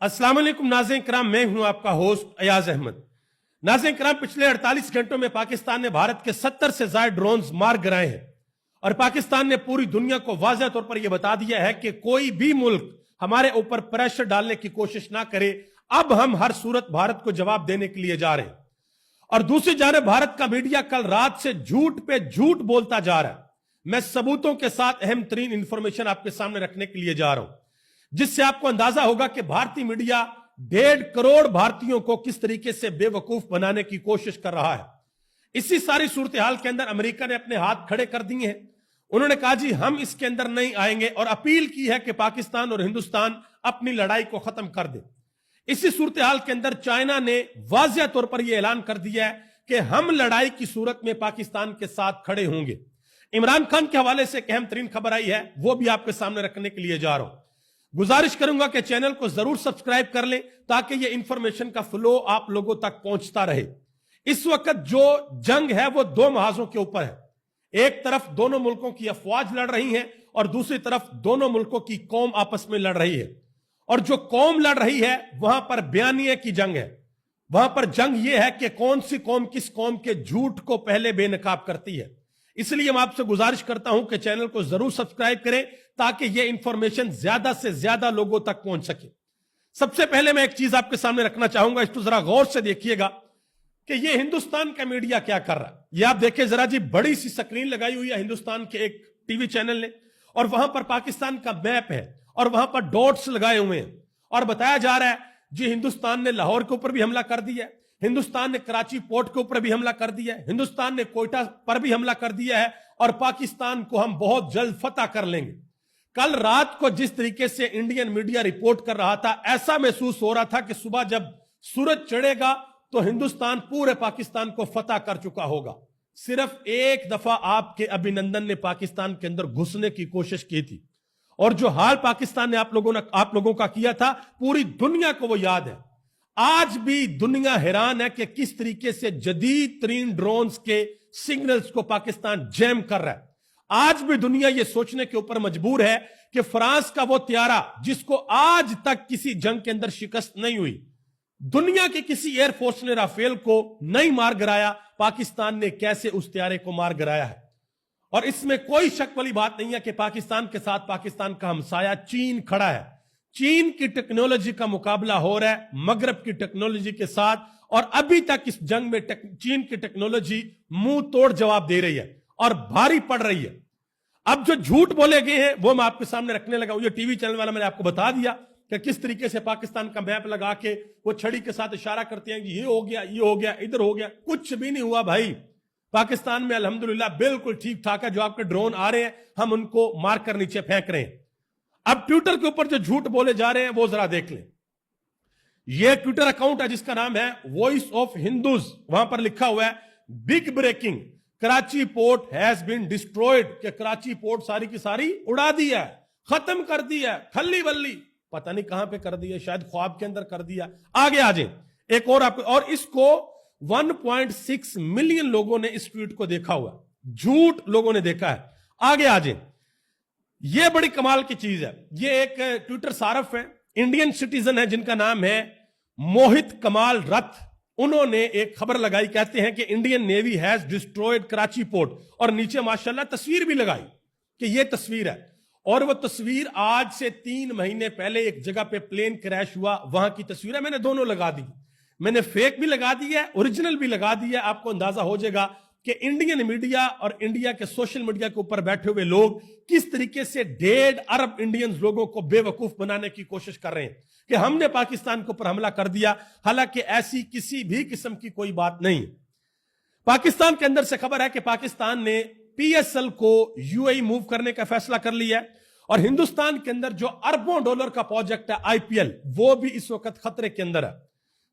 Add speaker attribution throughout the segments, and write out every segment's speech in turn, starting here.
Speaker 1: अस्सलाम वालेकुम नाज़रीन किराम, मैं हूं आपका होस्ट अयाज अहमद। नाज़रीन किराम, पिछले 48 घंटों में पाकिस्तान ने भारत के 70 से ज्यादा ड्रोन्स मार गिराए हैं और पाकिस्तान ने पूरी दुनिया को वाज़ेह तौर पर यह बता दिया है कि कोई भी मुल्क हमारे ऊपर प्रेशर डालने की कोशिश ना करे। अब हम हर सूरत भारत को जवाब देने के लिए जा रहे हैं। और दूसरी जानिब भारत का मीडिया कल रात से झूठ पे झूठ बोलता जा रहा है। मैं सबूतों के साथ अहम तरीन इंफॉर्मेशन आपके सामने रखने के लिए जा रहा हूं, जिससे आपको अंदाजा होगा कि भारतीय मीडिया 1.5 करोड़ भारतीयों को किस तरीके से बेवकूफ बनाने की कोशिश कर रहा है। इसी सारी सूरत हाल के अंदर अमेरिका ने अपने हाथ खड़े कर दिए हैं। उन्होंने कहा जी हम इसके अंदर नहीं आएंगे और अपील की है कि पाकिस्तान और हिंदुस्तान अपनी लड़ाई को खत्म कर दे। इसी सूरत हाल के अंदर चाइना ने वाज़ेह तौर पर यह ऐलान कर दिया है कि हम लड़ाई की सूरत में पाकिस्तान के साथ खड़े होंगे। इमरान खान के हवाले से एक अहम तरीन खबर आई है, वो भी आपके सामने रखने के लिए जा रहा हूं। गुजारिश करूंगा कि चैनल को जरूर सब्सक्राइब कर लें ताकि यह इंफॉर्मेशन का फ्लो आप लोगों तक पहुंचता रहे। इस वक्त जो जंग है वो दो महाजों के ऊपर है। एक तरफ दोनों मुल्कों की अफवाज लड़ रही है और दूसरी तरफ दोनों मुल्कों की कौम आपस में लड़ रही है। और जो कौम लड़ रही है वहां पर बयानिए की जंग है। वहां पर जंग यह है कि कौन सी कौम किस कौम के झूठ को पहले बेनकाब करती है। इसलिए मैं आपसे गुजारिश करता हूं कि चैनल को जरूर सब्सक्राइब करें ताकि यह इंफॉर्मेशन ज्यादा से ज्यादा लोगों तक पहुंच सके। सबसे पहले मैं एक चीज आपके सामने रखना चाहूंगा, इसको जरा गौर से देखिएगा कि यह हिंदुस्तान का मीडिया क्या कर रहा है। यह आप देखें जरा जी, बड़ी सी स्क्रीन लगाई हुई है हिंदुस्तान के एक टीवी चैनल ने और वहां पर पाकिस्तान का मैप है और वहां पर डॉट्स लगाए हुए हैं और बताया जा रहा है जी हिंदुस्तान ने लाहौर के ऊपर भी हमला कर दिया है, हिंदुस्तान ने कराची पोर्ट के ऊपर भी हमला कर दिया है, हिंदुस्तान ने कोयटा पर भी हमला कर दिया है और पाकिस्तान को हम बहुत जल्द फतह कर लेंगे। कल रात को जिस तरीके से इंडियन मीडिया रिपोर्ट कर रहा था, ऐसा महसूस हो रहा था कि सुबह जब सूरज चढ़ेगा तो हिंदुस्तान पूरे पाकिस्तान को फतह कर चुका होगा। सिर्फ एक दफा आपके अभिनंदन ने पाकिस्तान के अंदर घुसने की कोशिश की थी और जो हाल पाकिस्तान ने आप लोगों का किया था, पूरी दुनिया को वो याद है। आज भी दुनिया हैरान है कि किस तरीके से जदीद तरीन ड्रोन्स के सिग्नल्स को पाकिस्तान जैम कर रहा है। आज भी दुनिया यह सोचने के ऊपर मजबूर है कि फ्रांस का वो त्यारा जिसको आज तक किसी जंग के अंदर शिकस्त नहीं हुई, दुनिया के किसी एयरफोर्स ने राफेल को नहीं मार गिराया, पाकिस्तान ने कैसे उस त्यारे को मार गिराया है। और इसमें कोई शक वाली बात नहीं है कि पाकिस्तान के साथ पाकिस्तान का हमसाया चीन खड़ा है। चीन की टेक्नोलॉजी का मुकाबला हो रहा है मगरब की टेक्नोलॉजी के साथ और अभी तक इस जंग में चीन की टेक्नोलॉजी मुंह तोड़ जवाब दे रही है और भारी पड़ रही है। अब जो झूठ बोले गए हैं वो मैं आपके सामने रखने लगा हूं। ये टीवी चैनल वाला मैंने आपको बता दिया कि किस तरीके से पाकिस्तान का मैप लगा के वो छड़ी के साथ इशारा करते हैं कि ये हो गया, ये हो गया, इधर हो गया। कुछ भी नहीं हुआ भाई। पाकिस्तान में अल्हम्दुलिल्लाह बिल्कुल ठीक ठाक है। जो आपके ड्रोन आ रहे हैं हम उनको मार कर नीचे फेंक रहे हैं। अब ट्विटर के ऊपर जो झूठ बोले जा रहे हैं वो जरा देख लें। यह ट्विटर अकाउंट है जिसका नाम है वॉइस ऑफ हिंदूज। वहां पर लिखा हुआ है big breaking, Karachi port has been destroyed, कि कराची पोर्ट सारी की सारी उड़ा दिया है, खत्म कर दिया है, खल्ली बल्ली। पता नहीं कहां पे कर दिया, शायद ख्वाब के अंदर कर दिया। आगे आ जाए एक और आपको, और इसको 1.6 मिलियन लोगों ने इस ट्वीट को देखा हुआ, झूठ लोगों ने देखा है। आगे आ जाए, यह बड़ी कमाल की चीज है। यह एक ट्विटर सारफ है, इंडियन सिटीजन है जिनका नाम है मोहित कमाल रथ। उन्होंने एक खबर लगाई, कहते हैं कि Indian navy has destroyed Karachi port और नीचे माशाल्लाह तस्वीर भी लगाई कि यह तस्वीर है। और वो तस्वीर आज से 3 महीने पहले एक जगह पे प्लेन क्रैश हुआ, वहां की तस्वीर है। मैंने दोनों लगा दी, मैंने फेक भी लगा दी है, ओरिजिनल भी लगा दी है। आपको अंदाजा हो जाएगा कि इंडियन मीडिया और इंडिया के सोशल मीडिया के ऊपर बैठे हुए लोग किस तरीके से 1.5 अरब इंडियंस लोगों को बेवकूफ बनाने की कोशिश कर रहे हैं कि हमने पाकिस्तान के ऊपर हमला कर दिया। हालांकि ऐसी किसी भी किस्म की कोई बात नहीं। पाकिस्तान के अंदर से खबर है कि पाकिस्तान ने पीएसएल को यूएई मूव करने का फैसला कर लिया है और हिंदुस्तान के अंदर जो अरबों डॉलर का प्रोजेक्ट है आईपीएल, वो भी इस वक्त खतरे के अंदर है।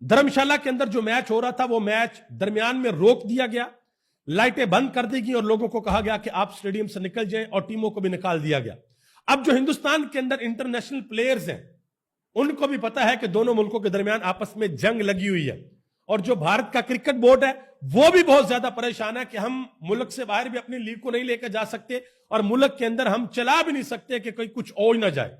Speaker 1: धर्मशाला के अंदर जो मैच हो रहा था वो मैच दरमियान में रोक दिया गया, लाइटें बंद कर दी गई और लोगों को कहा गया कि आप स्टेडियम से निकल जाएं और टीमों को भी निकाल दिया गया। अब जो हिंदुस्तान के अंदर इंटरनेशनल प्लेयर्स हैं उनको भी पता है कि दोनों मुल्कों के दरमियान आपस में जंग लगी हुई है और जो भारत का क्रिकेट बोर्ड है वो भी बहुत ज्यादा परेशान है कि हम मुल्क से बाहर भी अपनी लीग को नहीं लेकर जा सकते और मुल्क के अंदर हम चला भी नहीं सकते कि कोई कुछ हो ही ना जाए।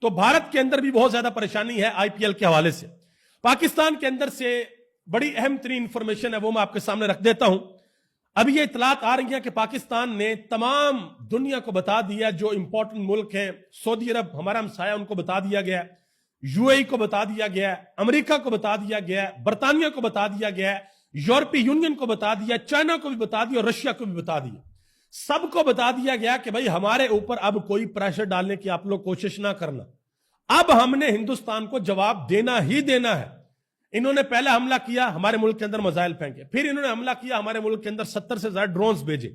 Speaker 1: تو भारत के अंदर भी बहुत ज्यादा परेशानी है आईपीएल के हवाले से। पाकिस्तान के अंदर से बड़ी अहम तरीन इंफॉर्मेशन है, वो मैं आपके सामने रख देता हूं। अभी ये इतलात आ रही है कि पाकिस्तान ने तमाम दुनिया को बता दिया, जो इंपॉर्टेंट मुल्क हैं, सऊदी अरब हमारा हमसाया, उनको बता दिया गया है, यूएई को बता दिया गया है, अमेरिका को बता दिया गया है, बर्तानिया को बता दिया गया है, यूरोपीय यूनियन को बता दिया, चाइना को भी बता दिया और रशिया को भी बता दिया। सबको बता दिया गया कि भाई हमारे ऊपर अब कोई प्रेशर डालने की आप लोग कोशिश ना करना, अब हमने हिंदुस्तान को जवाब देना ही देना है। इन्होंने पहले हमला किया, हमारे मुल्क के अंदर मिसाइल फेंके, फिर इन्होंने हमला किया, हमारे मुल्क के अंदर 70 से ज्यादा ड्रोन्स भेजे।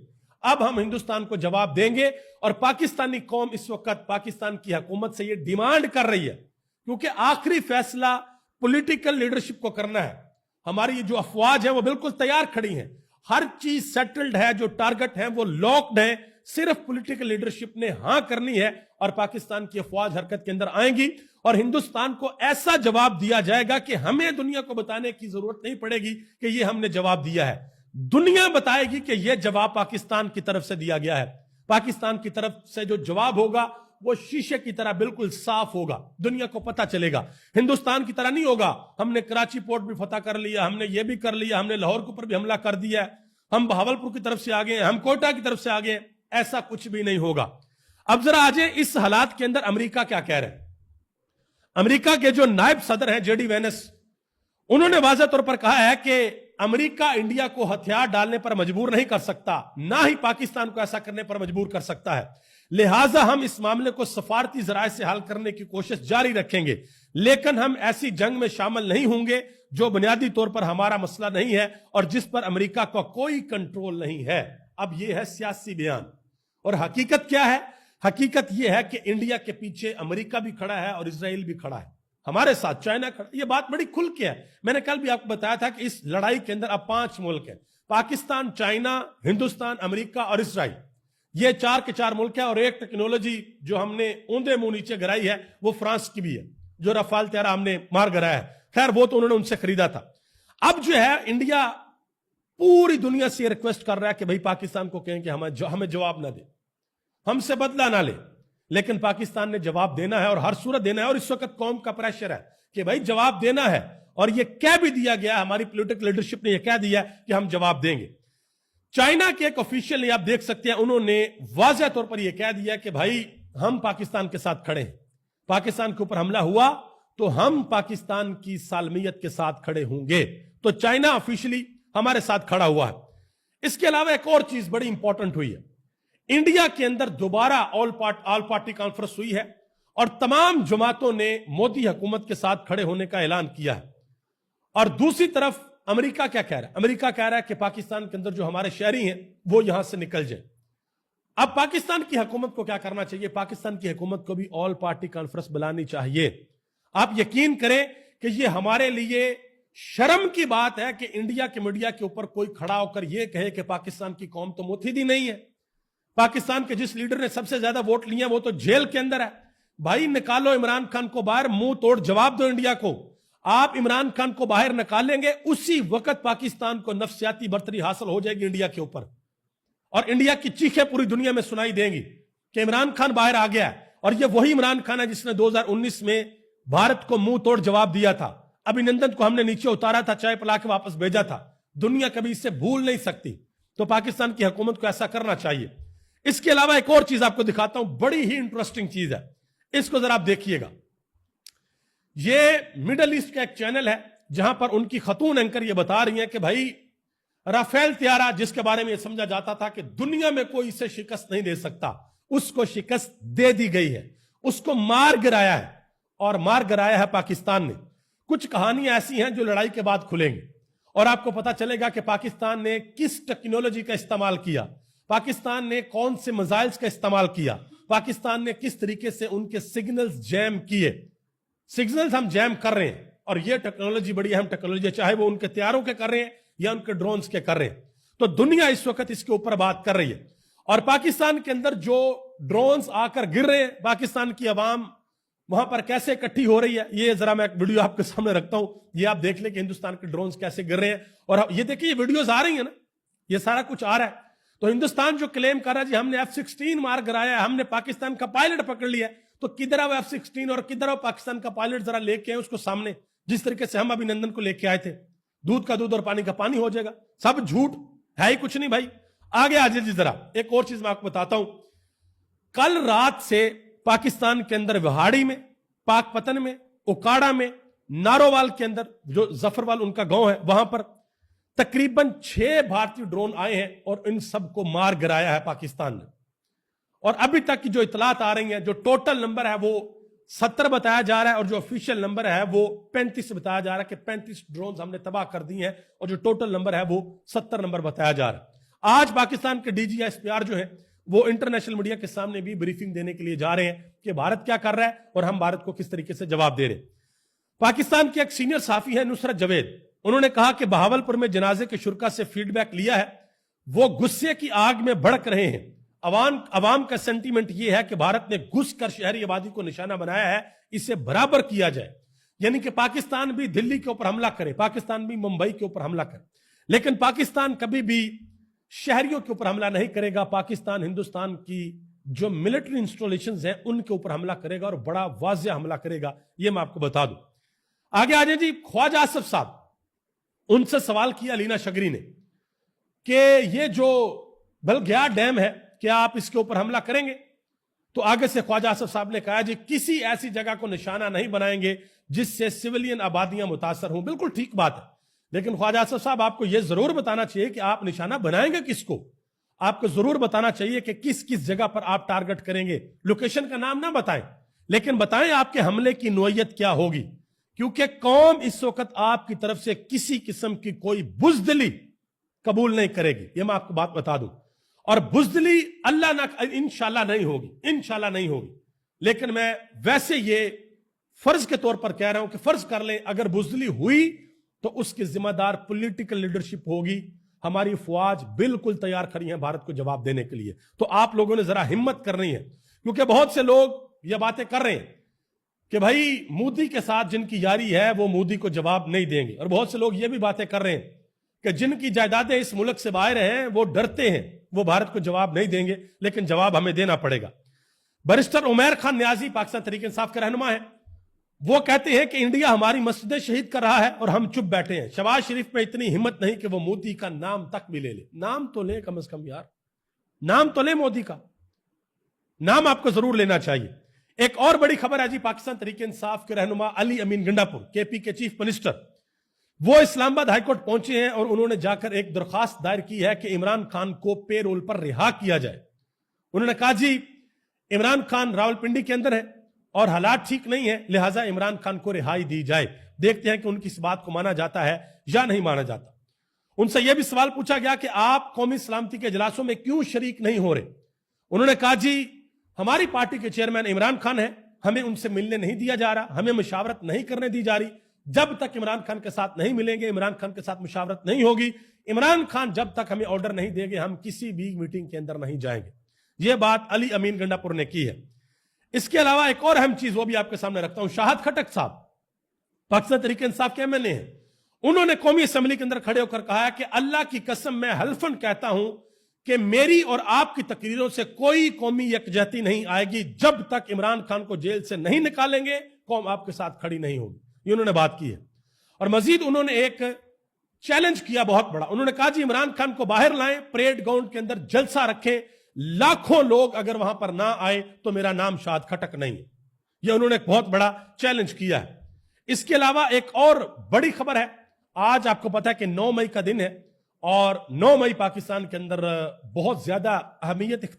Speaker 1: अब हम हिंदुस्तान को जवाब देंगे। और पाकिस्तानी कौम इस वक्त पाकिस्तान की हुकूमत से यह डिमांड कर रही है, क्योंकि आखिरी फैसला पॉलिटिकल लीडरशिप को करना है। हमारी ये जो अफवाज है वो बिल्कुल तैयार खड़ी हैं, हर चीज सेटल्ड है, जो टारगेट है वो लॉक्ड है, सिर्फ पॉलिटिकल लीडरशिप ने हां करनी है और पाकिस्तान की अफवाज हरकत के अंदर आएंगी और हिंदुस्तान को ऐसा जवाब दिया जाएगा कि हमें दुनिया को बताने की जरूरत नहीं पड़ेगी कि ये हमने जवाब दिया है। दुनिया बताएगी कि यह जवाब पाकिस्तान की तरफ से दिया गया है। पाकिस्तान की तरफ से जो जवाब होगा वो शीशे की तरह बिल्कुल साफ होगा, दुनिया को पता चलेगा। हिंदुस्तान की तरह नहीं होगा, हमने कराची पोर्ट भी फतह कर लिया, हमने ये भी कर लिया, हमने लाहौर के ऊपर भी हमला कर दिया, हम बहावलपुर की तरफ से आ गए, हम कोटा की तरफ से आ गए, ऐसा कुछ भी नहीं होगा। अब जरा आ जाए इस हालात के अंदर अमेरिका क्या कह रहे हैं। अमेरिका के जो नायब सदर हैं जेडी वेंस, उन्होंने वाज़ेह तौर पर कहा है कि अमेरिका इंडिया को हथियार डालने पर मजबूर नहीं कर सकता, ना ही पाकिस्तान को ऐसा करने पर मजबूर कर सकता है, लिहाजा हम इस मामले को सफारती जराए से हल करने की कोशिश जारी रखेंगे, लेकिन हम ऐसी जंग में शामिल नहीं होंगे जो बुनियादी तौर पर हमारा मसला नहीं है और जिस पर अमेरिका का कोई कंट्रोल नहीं है। अब यह है सियासी बयान, और हकीकत क्या है? हकीकत यह है कि इंडिया के पीछे अमेरिका भी खड़ा है और इजराइल भी खड़ा है, हमारे साथ चाइना खड़ा। यह बात बड़ी खुल के है, मैंने कल भी आपको बताया था कि इस लड़ाई के अंदर अब 5 मुल्क हैं, पाकिस्तान, चाइना, हिंदुस्तान, अमेरिका और इजराइल। ये 4 के 4 मुल्क हैं और एक टेक्नोलॉजी जो हमने ऊंधे मुंह नीचे गिराई है वो फ्रांस की भी है, जो रफाल त्यारा हमने मार गिराया है। खैर वो तो उन्होंने उनसे खरीदा था। अब जो है इंडिया पूरी दुनिया से रिक्वेस्ट कर रहा है कि भाई पाकिस्तान को कहें कि हमें जवाब ना दे, हमसे बदला ना ले, लेकिन पाकिस्तान ने जवाब देना है और हर सूरत देना है। और इस वक्त कौम का प्रेशर है कि भाई जवाब देना है, और यह कह भी दिया गया, हमारी पॉलिटिकल लीडरशिप ने यह कह दिया कि हम जवाब देंगे। चाइना के एक ऑफिशियल ने, आप देख सकते हैं, उन्होंने वाज़ेह तौर पर यह कह दिया कि भाई हम पाकिस्तान के साथ खड़े हैं, पाकिस्तान के ऊपर हमला हुआ तो हम पाकिस्तान की सालमियत के साथ खड़े होंगे। तो चाइना ऑफिशियली हमारे साथ खड़ा हुआ है। इसके अलावा एक और चीज बड़ी इंपॉर्टेंट हुई है, इंडिया के अंदर दोबारा ऑल पार्टी कॉन्फ्रेंस हुई है और तमाम जमातों ने मोदी हुकूमत के साथ खड़े होने का ऐलान किया है। और दूसरी तरफ अमेरिका क्या कह रहा है? अमेरिका कह रहा है कि पाकिस्तान के अंदर जो हमारे शहरी हैं वो यहां से निकल जाए। अब पाकिस्तान की हुकूमत को क्या करना चाहिए? पाकिस्तान की हुकूमत को भी ऑल पार्टी कॉन्फ्रेंस बुलानी चाहिए। आप यकीन करें कि यह हमारे लिए शर्म की बात है कि इंडिया के मीडिया के ऊपर कोई खड़ा होकर यह कहे कि पाकिस्तान की कौम तो मुतहिद नहीं है, पाकिस्तान के जिस लीडर ने सबसे ज्यादा वोट लिए वो तो जेल के अंदर है। भाई निकालो इमरान खान को बाहर, मुंह तोड़ जवाब दो इंडिया को। आप इमरान खान को बाहर निकालेंगे, उसी वक्त पाकिस्तान को नफ्सियाती बर्तरी हासिल हो जाएगी इंडिया के ऊपर, और इंडिया की चीखें पूरी दुनिया में सुनाई देंगी कि इमरान खान बाहर आ गया है। और यह वही इमरान खान है जिसने 2019 में भारत को मुंह तोड़ जवाब दिया था। अभिनंदन को हमने नीचे उतारा था, चाय पिला के वापस भेजा था। दुनिया कभी इससे भूल नहीं सकती। तो पाकिस्तान की हुकूमत को ऐसा करना चाहिए। इसके अलावा एक और चीज आपको दिखाता हूं, बड़ी ही इंटरेस्टिंग चीज है, इसको जरा आप देखिएगा। ये मिडल ईस्ट का एक चैनल है जहां पर उनकी खतून एंकर ये बता रही हैं कि भाई राफेल त्यारा, जिसके बारे में यह समझा जाता था कि दुनिया में कोई इसे शिकस्त नहीं दे सकता, उसको शिकस्त दे दी गई है, उसको मार गिराया है, और मार गिराया है पाकिस्तान ने। कुछ कहानियां ऐसी हैं जो लड़ाई के बाद खुलेंगी और आपको पता चलेगा कि पाकिस्तान ने किस टेक्नोलॉजी का इस्तेमाल किया, पाकिस्तान ने कौन से मिसाइल्स का इस्तेमाल किया, पाकिस्तान ने किस तरीके से उनके सिग्नल्स जैम किए। सिग्नल्स हम जैम कर रहे हैं और यह टेक्नोलॉजी बड़ी अहम टेक्नोलॉजी है, चाहे वो उनके तैयारों के कर रहे हैं या उनके ड्रोन्स के कर रहे हैं। तो दुनिया इस वक्त इसके ऊपर बात कर रही है। और पाकिस्तान के अंदर जो ड्रोन्स आकर गिर रहे हैं, पाकिस्तान की आवाम वहां पर कैसे इकट्ठी हो रही है, ये जरा मैं एक वीडियो आपके सामने रखता हूं, ये आप देख लें कि हिंदुस्तान के ड्रोन्स कैसे गिर रहे हैं। और ये देखिए, ये वीडियोस आ रही है ना, ये सारा कुछ आ रहा है। तो हिंदुस्तान जो क्लेम कर रहा है जी हमने F-16 मार गिराया है, हमने पाकिस्तान का पायलट पकड़ लिया है, تو کدھر وہ F-16 اور کدھر وہ پاکستان کا پائلٹ ذرا لے کے آئے اس کو سامنے, جس طریقے سے ہم ابھینندن کو لے کے آئے تھے. دودھ کا دودھ اور پانی کا پانی ہو جائے گا, سب جھوٹ ہے ہی کچھ نہیں بھائی. آگے آجائے جی ذرا ایک اور چیز میں آپ کو بتاتا ہوں. کل رات سے پاکستان کے اندر وہاڑی میں, پاک پتن میں, اکاڑا میں, نارووال کے اندر جو ظفروال ان کا گاؤں ہے وہاں پر تقریباً 6 بھارتی ڈرون آئے ہیں اور ان سب کو مار گرایا ہے پاکستان نے. اور ابھی تک کی جو اطلاعات آ رہی ہیں, جو ٹوٹل نمبر ہے وہ 70 بتایا جا رہا ہے, اور جو آفیشیل نمبر ہے وہ 35 بتایا جا رہا ہے کہ 35 ڈرونز ہم نے تباہ کر دی ہیں, اور جو ٹوٹل نمبر ہے وہ 70 نمبر بتایا جا رہا ہے. آج پاکستان کے DGSPR جو ہیں وہ انٹرنیشنل میڈیا کے سامنے بھی بریفنگ دینے کے لیے جا رہے ہیں کہ بھارت کیا کر رہا ہے اور ہم بھارت کو کس طریقے سے جواب دے رہے ہیں. پاکستان کے ایک سینئر صحافی ہے نصرت جوید, انہوں نے کہا کہ بہاولپور میں جنازے کے شرکا سے فیڈ بیک لیا ہے, وہ غصے کی آگ میں بھڑک رہے ہیں. عوام کا سینٹیمنٹ یہ ہے کہ بھارت نے گھس کر شہری آبادی کو نشانہ بنایا ہے, اسے برابر کیا جائے. یعنی کہ پاکستان بھی دلی کے اوپر حملہ کرے, پاکستان بھی ممبئی کے اوپر حملہ کرے, لیکن پاکستان کبھی بھی شہریوں کے اوپر حملہ نہیں کرے گا. پاکستان ہندوستان کی جو ملٹری انسٹالیشنز ہیں ان کے اوپر حملہ کرے گا, اور بڑا واضح حملہ کرے گا, یہ میں آپ کو بتا دوں. آگے آ جائیں جی. خواجہ آصف صاحب, ان سے سوال کیا لینا شگری نے کہ یہ جو بلگیار ڈیم ہے کیا آپ اس کے اوپر حملہ کریں گے؟ تو آگے سے خواجہ آصف صاحب نے کہا جی کسی ایسی جگہ کو نشانہ نہیں بنائیں گے جس سے سویلین آبادیاں متاثر ہوں. بالکل ٹھیک بات ہے, لیکن خواجہ آصف صاحب آپ کو یہ ضرور بتانا چاہیے کہ آپ نشانہ بنائیں گے کس کو. آپ کو ضرور بتانا چاہیے کہ کس کس جگہ پر آپ ٹارگٹ کریں گے. لوکیشن کا نام نہ بتائیں, لیکن بتائیں آپ کے حملے کی نوعیت کیا ہوگی, کیونکہ قوم اس وقت آپ کی طرف سے کسی قسم کی کوئی بزدلی قبول نہیں کرے گی. یہ میں آپ کو بات بتا دوں. اور بزدلی اللہ نہ انشاءاللہ نہیں ہوگی, انشاءاللہ نہیں ہوگی. لیکن میں ویسے یہ فرض کے طور پر کہہ رہا ہوں کہ فرض کر لیں اگر بزدلی ہوئی تو اس کی ذمہ دار پولیٹیکل لیڈرشپ ہوگی. ہماری فوج بالکل تیار کھڑی ہیں بھارت کو جواب دینے کے لیے. تو آپ لوگوں نے ذرا ہمت کرنی ہے, کیونکہ بہت سے لوگ یہ باتیں کر رہے ہیں کہ بھائی مودی کے ساتھ جن کی یاری ہے وہ مودی کو جواب نہیں دیں گے, اور بہت سے لوگ یہ بھی باتیں کر رہے ہیں کہ جن کی جائیدادیں اس ملک سے باہر ہیں وہ ڈرتے ہیں, وہ بھارت کو جواب نہیں دیں گے, لیکن جواب ہمیں دینا پڑے گا. بیرسٹر عمیر خان نیازی پاکستان تحریک انصاف کے رہنما ہیں, وہ کہتے ہیں کہ انڈیا ہماری مسجدیں شہید کر رہا ہے اور ہم چپ بیٹھے ہیں. شہباز شریف میں اتنی ہمت نہیں کہ وہ مودی کا نام تک بھی لے لے. نام تو لیں کم از کم یار, نام تو لیں, مودی کا نام آپ کو ضرور لینا چاہیے. ایک اور بڑی خبر ہے جی, پاکستان تحریک انصاف کے رہنما علی امین گنڈاپور KP کے چیف منسٹر, وہ اسلام آباد ہائی کورٹ پہنچے ہیں اور انہوں نے جا کر ایک درخواست دائر کی ہے کہ عمران خان کو پے رول پر رہا کیا جائے. انہوں نے کہا جی عمران خان راولپنڈی کے اندر ہے اور حالات ٹھیک نہیں ہے, لہٰذا عمران خان کو رہائی دی جائے. دیکھتے ہیں کہ ان کی اس بات کو مانا جاتا ہے یا نہیں مانا جاتا. ان سے یہ بھی سوال پوچھا گیا کہ آپ قومی سلامتی کے اجلاسوں میں کیوں شریک نہیں ہو رہے. انہوں نے کہا جی ہماری پارٹی کے چیئرمین عمران خان ہیں, ہمیں ان سے ملنے نہیں دیا جا رہا, ہمیں مشاورت نہیں کرنے دی جا رہی. جب تک عمران خان کے ساتھ نہیں ملیں گے, عمران خان کے ساتھ مشاورت نہیں ہوگی, عمران خان جب تک ہمیں آرڈر نہیں دے گے ہم کسی بھی میٹنگ کے اندر نہیں جائیں گے. یہ بات علی امین گنڈاپور نے کی ہے. اس کے علاوہ ایک اور اہم چیز وہ بھی آپ کے سامنے رکھتا ہوں. شاہد خٹک صاحب پاکستان تحریک انصاف کے MLA ہیں, انہوں نے قومی اسمبلی کے اندر کھڑے ہو کر کہا ہے کہ اللہ کی قسم میں حلفاً کہتا ہوں کہ میری اور آپ کی تقریروں سے کوئی قومی یکجہتی نہیں آئے گی جب تک عمران خان کو جیل سے نہیں نکالیں گے, قوم آپ کے ساتھ کھڑی نہیں ہوگی. یہ انہوں نے بات کی ہے. اور مزید انہوں نے ایک چیلنج کیا بہت بڑا. انہوں نے کہا جی عمران خان کو باہر لائیں, پریڈ گراؤنڈ کے اندر جلسہ رکھیں, لاکھوں لوگ اگر وہاں پر نہ آئے تو میرا نام شاہد خٹک نہیں ہے. یہ انہوں نے ایک بہت بڑا چیلنج کیا ہے. اس کے علاوہ ایک اور بڑی خبر ہے, آج آپ کو پتا ہے کہ 9 مئی کا دن ہے, اور 9 مئی پاکستان کے اندر بہت زیادہ اہمیت اختیار